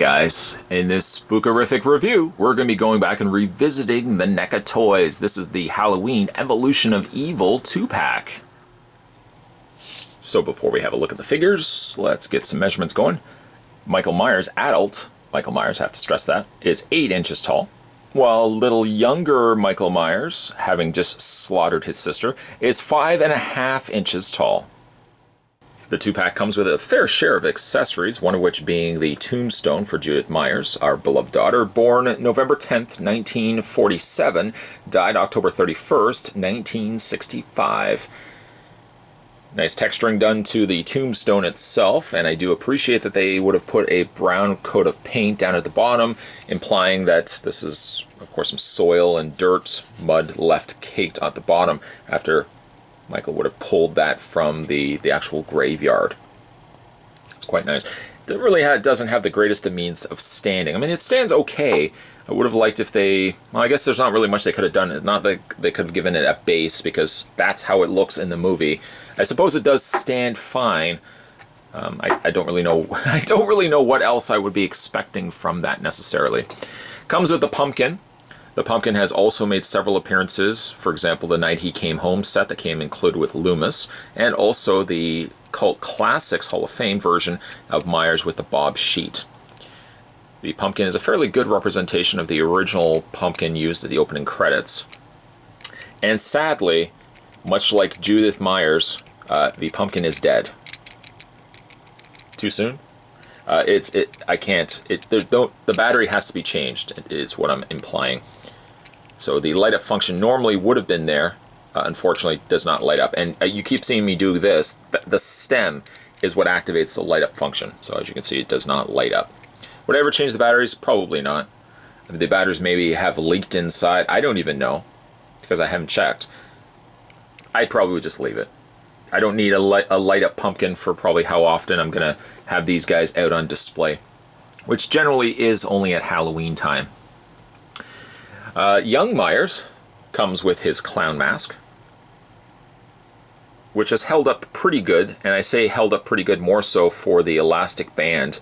guys, in this spookerific review, we're going to be going back and revisiting the NECA toys. This is the Halloween Evolution of Evil 2-pack. So before we have a look at the figures, let's get some measurements going. Michael Myers, adult, Michael Myers, have to stress that, is 8 inches tall, while little younger Michael Myers, having just slaughtered his sister, is 5.5 inches tall. The 2-pack comes with a fair share of accessories, one of which being the tombstone for Judith Myers, our beloved daughter, born November 10th, 1947, died October 31st, 1965. Nice texturing done to the tombstone itself, and I do appreciate that they would have put a brown coat of paint down at the bottom, implying that this is, of course, some soil and dirt, mud left caked at the bottom after Michael would have pulled that from the actual graveyard. It's quite nice. It really doesn't have the greatest of means of standing. I mean, it stands okay. I would have liked if they... Well, I guess there's not really much they could have done. Not that they could have given it a base, because that's how it looks in the movie. I suppose it does stand fine. I don't really know. I don't really know what else I would be expecting from that necessarily. Comes with the pumpkin. The pumpkin has also made several appearances. For example, the Night He Came Home set that came included with Loomis, and also the Cult Classics Hall of Fame version of Myers with the Bob sheet. The pumpkin is a fairly good representation of the original pumpkin used at the opening credits. And sadly, much like Judith Myers, the pumpkin is dead. Too soon? I can't. The battery has to be changed, is what I'm implying. So the light up function normally would have been there, unfortunately does not light up. And you keep seeing me do this. The stem is what activates the light up function. So as you can see, it does not light up. Would I ever change the batteries? Probably not. The batteries maybe have leaked inside. I don't even know, because I haven't checked. I probably would just leave it. I don't need a light up pumpkin for probably how often I'm going to have these guys out on display, which generally is only at Halloween time. Young Myers comes with his clown mask, which has held up pretty good, and I say held up pretty good more so for the elastic band.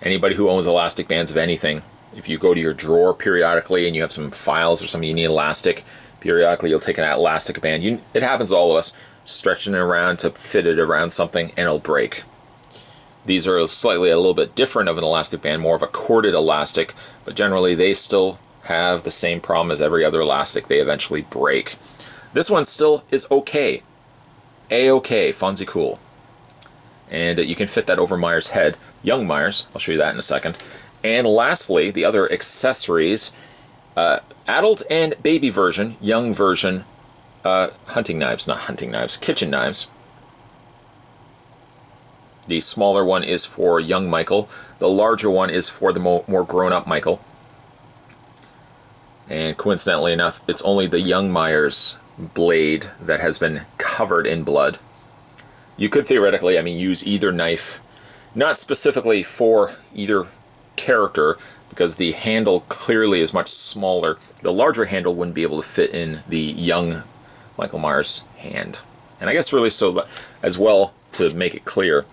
Anybody who owns elastic bands of anything, if you go to your drawer periodically and you have some files or something you need elastic, periodically you'll take an elastic band. It happens to all of us, stretching it around to fit it around something, and it'll break. These are slightly a little bit different of an elastic band, more of a corded elastic, but generally they still have the same problem as every other elastic. They eventually break. This one still is okay. A-okay, Fonzie cool. And you can fit that over Myers' head. Young Myers, I'll show you that in a second. And lastly, the other accessories, adult and baby version, young version, kitchen knives. The smaller one is for young Michael. The larger one is for the more grown-up Michael. And coincidentally enough, it's only the young Myers blade that has been covered in blood. You could theoretically, use either knife, not specifically for either character, because the handle clearly is much smaller. The larger handle wouldn't be able to fit in the young Michael Myers' hand. And I guess really so as well, to make it clear,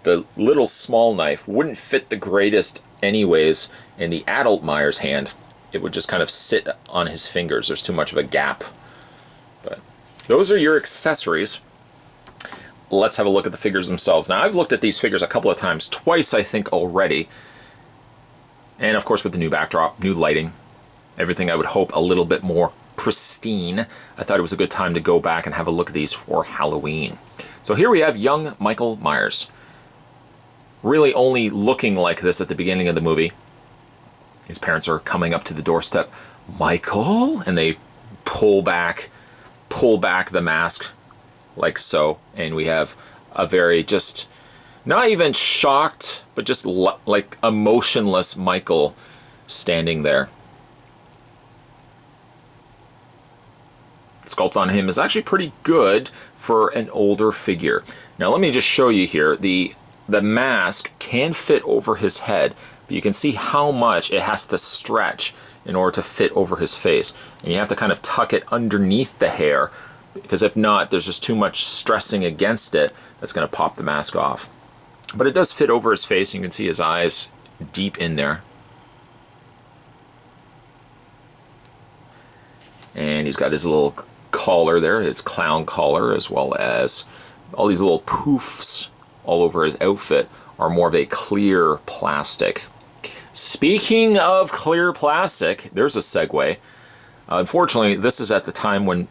the little small knife wouldn't fit the greatest anyways in the adult Myers' hand. It would just kind of sit on his fingers. There's too much of a gap. But those are your accessories. Let's have a look at the figures themselves. Now, I've looked at these figures a couple of times, twice I think already. And of course with the new backdrop, new lighting, everything I would hope a little bit more pristine, I thought it was a good time to go back and have a look at these for Halloween. So here we have young Michael Myers. Really only looking like this at the beginning of the movie. His parents are coming up to the doorstep. Michael? And they pull back the mask like so. And we have a very just, not even shocked, but just like emotionless Michael standing there. The sculpt on him is actually pretty good for an older figure. Now let me just show you here. The mask can fit over his head, but you can see how much it has to stretch in order to fit over his face. And you have to kind of tuck it underneath the hair, because if not, there's just too much stressing against it that's going to pop the mask off. But it does fit over his face. You can see his eyes deep in there. And he's got his little collar there, his clown collar, as well as all these little poofs all over his outfit are more of a clear plastic. Speaking of clear plastic, there's a segue. Unfortunately, this is at the time when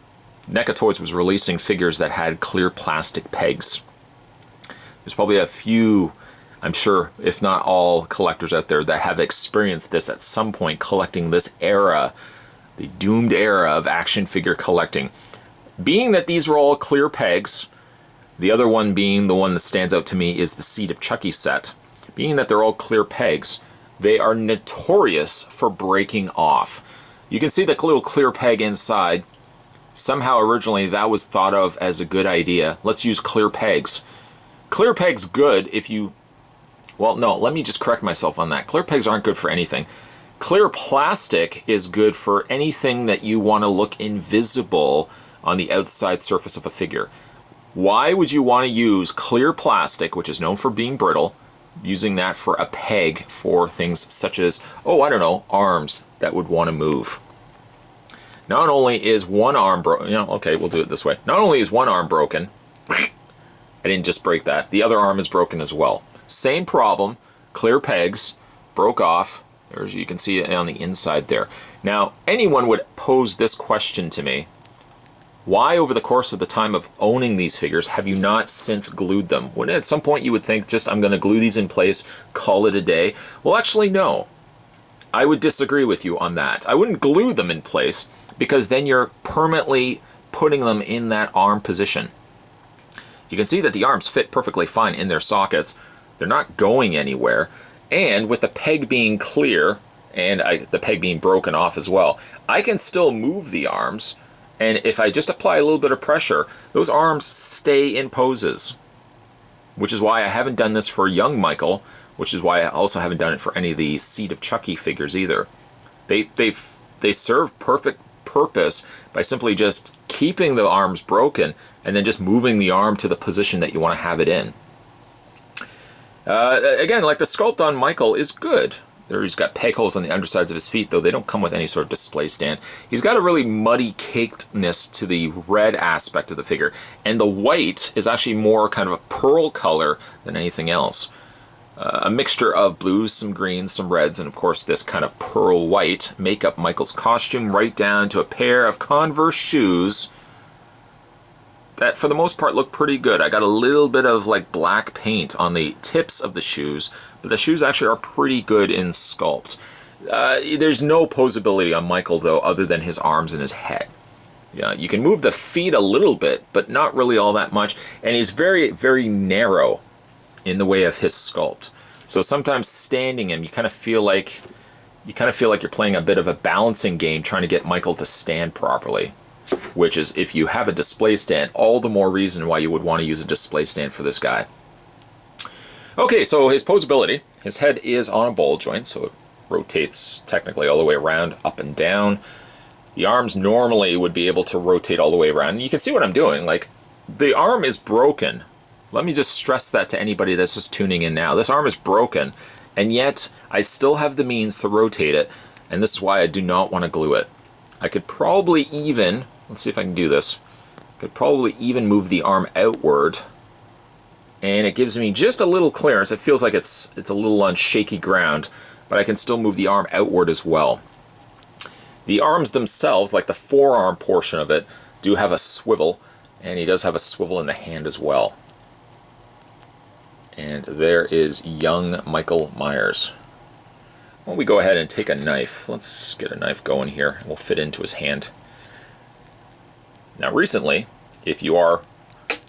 NECA Toys was releasing figures that had clear plastic pegs. There's probably a few, I'm sure, if not all, collectors out there that have experienced this at some point, collecting this era, the doomed era of action figure collecting. Being that these are all clear pegs, the other one being the one that stands out to me is the Seed of Chucky set. Being that they're all clear pegs, they are notorious for breaking off. You can see the little clear peg inside. Somehow originally that was thought of as a good idea. Let's use clear pegs. Clear pegs good if you... Well, no, let me just correct myself on that. Clear pegs aren't good for anything. Clear plastic is good for anything that you want to look invisible on the outside surface of a figure. Why would you want to use clear plastic, which is known for being brittle, using that for a peg for things such as, oh, I don't know, arms that would want to move? Not only is one arm broken, you know, okay, we'll do it this way. Not only is one arm broken, I didn't just break that, the other arm is broken as well. Same problem, clear pegs, broke off. There's, you can see it on the inside there. Now, anyone would pose this question to me. Why, over the course of the time of owning these figures, have you not since glued them? When at some point you would think, just, I'm going to glue these in place, call it a day. Well, actually, no. I would disagree with you on that. I wouldn't glue them in place, because then you're permanently putting them in that arm position. You can see that the arms fit perfectly fine in their sockets. They're not going anywhere. And with the peg being clear, and the peg being broken off as well, I can still move the arms. And if I just apply a little bit of pressure, those arms stay in poses. Which is why I haven't done this for young Michael, which is why I also haven't done it for any of the Seed of Chucky figures either. They serve perfect purpose by simply just keeping the arms broken and then just moving the arm to the position that you want to have it in. Again, like the sculpt on Michael is good. There he's got peg holes on the undersides of his feet, though they don't come with any sort of display stand. He's got a really muddy cakedness to the red aspect of the figure, and the white is actually more kind of a pearl color than anything else. A mixture of blues, some greens, some reds, and of course this kind of pearl white make up Michael's costume, right down to a pair of Converse shoes that for the most part look pretty good. I got a little bit of like black paint on the tips of the shoes, but the shoes actually are pretty good in sculpt. There's no posability on Michael though, other than his arms and his head. Yeah, you can move the feet a little bit, but not really all that much, and he's very, very narrow in the way of his sculpt. So sometimes standing him, you kind of feel like you're playing a bit of a balancing game trying to get Michael to stand properly. Which is, if you have a display stand, all the more reason why you would want to use a display stand for this guy. Okay, so his posability. His head is on a ball joint, so it rotates technically all the way around, up and down. The arms normally would be able to rotate all the way around. You can see what I'm doing. Like, the arm is broken. Let me just stress that to anybody that's just tuning in now. This arm is broken, and yet I still have the means to rotate it, and this is why I do not want to glue it. I could probably even, let's see if I can do this, could probably even move the arm outward, and it gives me just a little clearance. It feels like it's a little on shaky ground, but I can still move the arm outward as well. The arms themselves, like the forearm portion of it, do have a swivel, and he does have a swivel in the hand as well. And there is young Michael Myers. Why don't we go ahead and take a knife. Let's get a knife going here. We'll fit into his hand. Now recently, if you are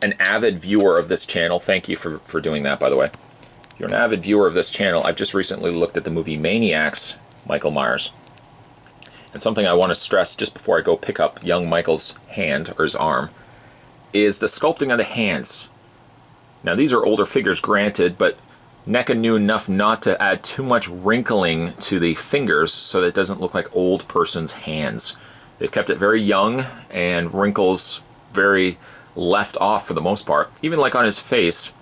an avid viewer of this channel, thank you for doing that, by the way. If you're an avid viewer of this channel, I've just recently looked at the movie Maniacs, Michael Myers. And something I want to stress just before I go pick up young Michael's hand, or his arm, is the sculpting of the hands. Now these are older figures, granted, but NECA knew enough not to add too much wrinkling to the fingers so that it doesn't look like old person's hands. They've kept it very young and wrinkles very left off for the most part. Even like on his face,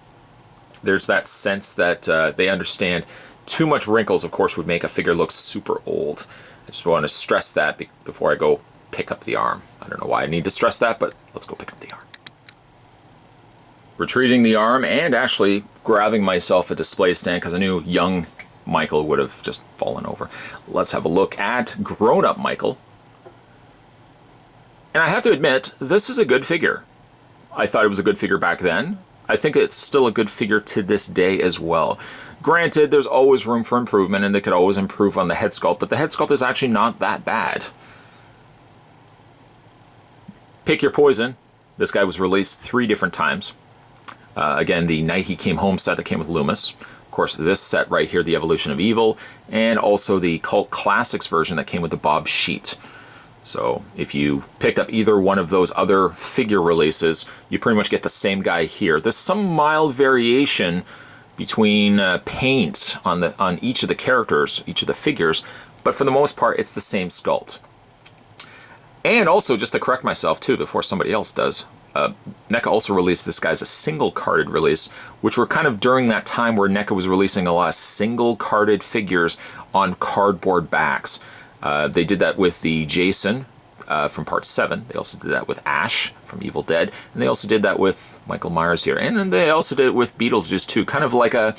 there's that sense that they understand Too much wrinkles, of course, would make a figure look super old. I just want to stress that before I go pick up the arm. I don't know why I need to stress that, but let's go pick up the arm. Retrieving the arm and actually grabbing myself a display stand because I knew young Michael would have just fallen over. Let's have a look at grown-up Michael. And I have to admit, this is a good figure. I thought it was a good figure back then. I think it's still a good figure to this day as well. Granted, there's always room for improvement and they could always improve on the head sculpt, but the head sculpt is actually not that bad. Pick your poison. This guy was released 3 different times. Again, the Night He Came Home set that came with Loomis. Of course, this set right here, The Evolution of Evil, and also the Cult Classics version that came with the Bob sheet. So if you picked up either one of those other figure releases, you pretty much get the same guy here. There's some mild variation between paint on each of the characters, each of the figures, but for the most part, it's the same sculpt. And also, just to correct myself too, before somebody else does, NECA also released this guy as a single carded release, which were kind of during that time where NECA was releasing a lot of single carded figures on cardboard backs. They did that with the Jason from Part 7. They also did that with Ash from Evil Dead. And they also did that with Michael Myers here. And then they also did it with Beetlejuice too. Kind of like a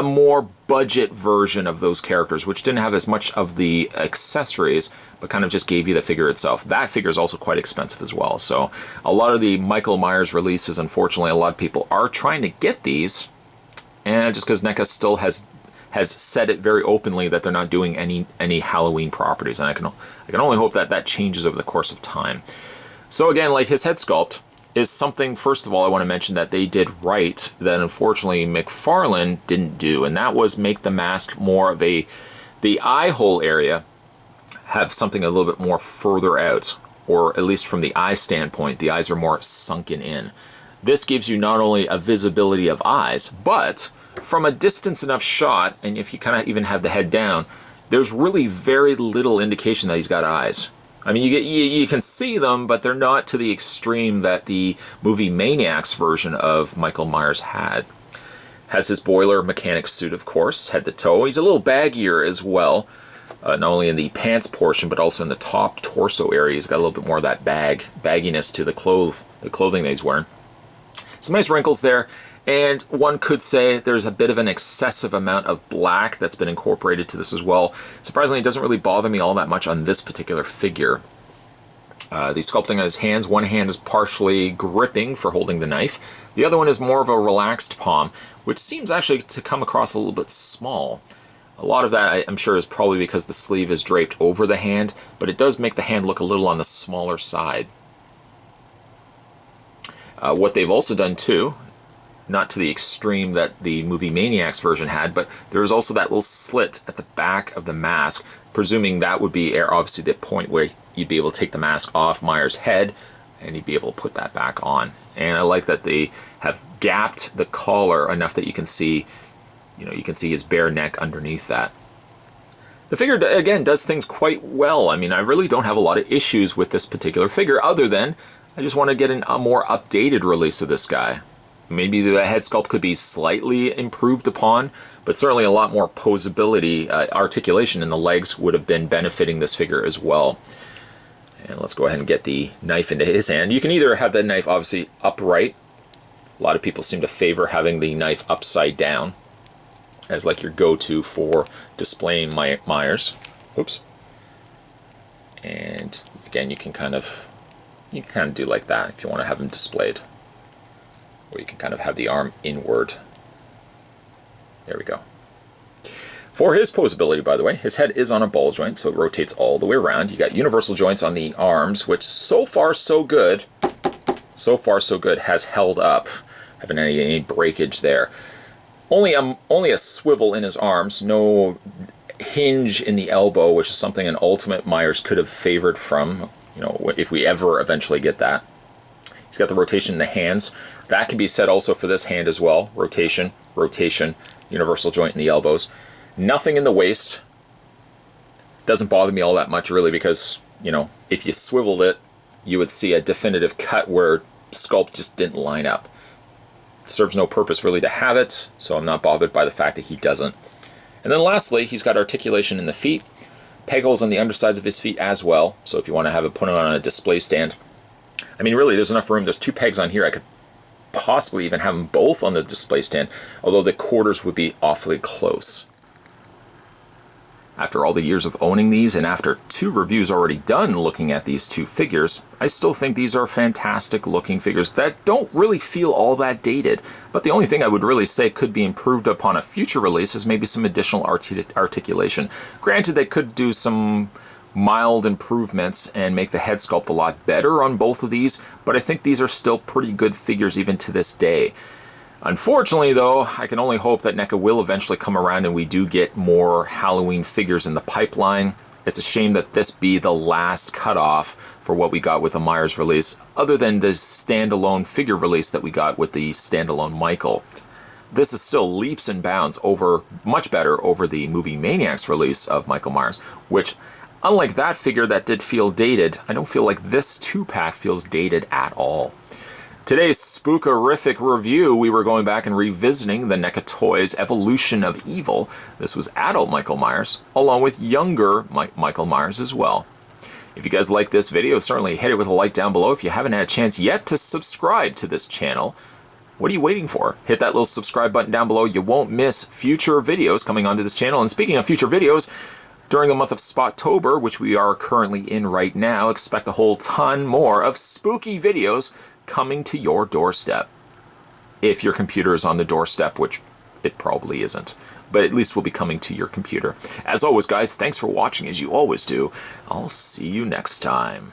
more budget version of those characters, which didn't have as much of the accessories, but kind of just gave you the figure itself. That figure is also quite expensive as well. So a lot of the Michael Myers releases, unfortunately, a lot of people are trying to get these. And just because NECA still has said it very openly that they're not doing any Halloween properties, and I can only hope that that changes over the course of time. So again, like his head sculpt is something, first of all, I want to mention that they did right that unfortunately McFarlane didn't do, and that was make the mask more of the eye hole area have something a little bit more further out, or at least from the eye standpoint, the eyes are more sunken in. This gives you not only a visibility of eyes, but from a distance enough shot, and if you kind of even have the head down, there's really very little indication that he's got eyes. I mean, you can see them, but they're not to the extreme that the movie Maniacs version of Michael Myers had. Has his boiler mechanic suit, of course, head to toe. He's a little baggier as well, not only in the pants portion, but also in the top torso area. He's got a little bit more of that bagginess to the clothing that he's wearing. Some nice wrinkles there. And one could say there's a bit of an excessive amount of black that's been incorporated to this as well. Surprisingly, it doesn't really bother me all that much on this particular figure. The sculpting on his hands, one hand is partially gripping for holding the knife. The other one is more of a relaxed palm, which seems actually to come across a little bit small. A lot of that, I'm sure, is probably because the sleeve is draped over the hand, but it does make the hand look a little on the smaller side. What they've also done too, not to the extreme that the movie Maniacs version had, but there's also that little slit at the back of the mask, presuming that would be obviously the point where you'd be able to take the mask off Myers' head and you'd be able to put that back on. And I like that they have gapped the collar enough that you can see, you can see his bare neck underneath that. The figure, again, does things quite well. I mean, I really don't have a lot of issues with this particular figure, other than I just want to get a more updated release of this guy. Maybe the head sculpt could be slightly improved upon, but certainly a lot more posability, articulation in the legs would have been benefiting this figure as well. And let's go ahead and get the knife into his hand. You can either have the knife obviously upright. A lot of people seem to favor having the knife upside down as like your go-to for displaying Myers. Oops. And again, you can kind of do like that if you want to have him displayed. Or you can kind of have the arm inward. There we go. For his posability, by the way, his head is on a ball joint, so it rotates all the way around. You got universal joints on the arms, which so far so good, has held up. Haven't any breakage there. Only a swivel in his arms, no hinge in the elbow, which is something an Ultimate Myers could have favored from, if we ever eventually get that. He's got the rotation in the hands. That can be said also for this hand as well. Rotation, rotation, universal joint in the elbows. Nothing in the waist. Doesn't bother me all that much really because, if you swiveled it, you would see a definitive cut where sculpt just didn't line up. It serves no purpose really to have it, so I'm not bothered by the fact that he doesn't. And then lastly, he's got articulation in the feet, peg holes on the undersides of his feet as well. So if you want to have it put on a display stand, I mean, really, there's enough room. There's 2 pegs on here. I could possibly even have them both on the display stand, although the quarters would be awfully close. After all the years of owning these, and after 2 reviews already done looking at these 2 figures, I still think these are fantastic looking figures that don't really feel all that dated. But the only thing I would really say could be improved upon a future release is maybe some additional articulation. Granted, they could do some mild improvements and make the head sculpt a lot better on both of these, but I think these are still pretty good figures even to this day. Unfortunately, though, I can only hope that NECA will eventually come around and we do get more Halloween figures in the pipeline. It's a shame that this be the last cutoff for what we got with the Myers release, other than the standalone figure release that we got with the standalone Michael. This is still leaps and bounds over, much better over the Movie Maniacs release of Michael Myers, which, unlike that figure that did feel dated, I don't feel like this 2-pack feels dated at all. Today's spookerific review, we were going back and revisiting the NECA Toys Evolution of Evil. This was adult Michael Myers, along with younger Michael Myers as well. If you guys like this video, certainly hit it with a like down below. If you haven't had a chance yet to subscribe to this channel, what are you waiting for? Hit that little subscribe button down below. You won't miss future videos coming onto this channel. And speaking of future videos, during the month of Spottober, which we are currently in right now, expect a whole ton more of spooky videos coming to your doorstep. If your computer is on the doorstep, which it probably isn't, but at least will be coming to your computer. As always, guys, thanks for watching, as you always do. I'll see you next time.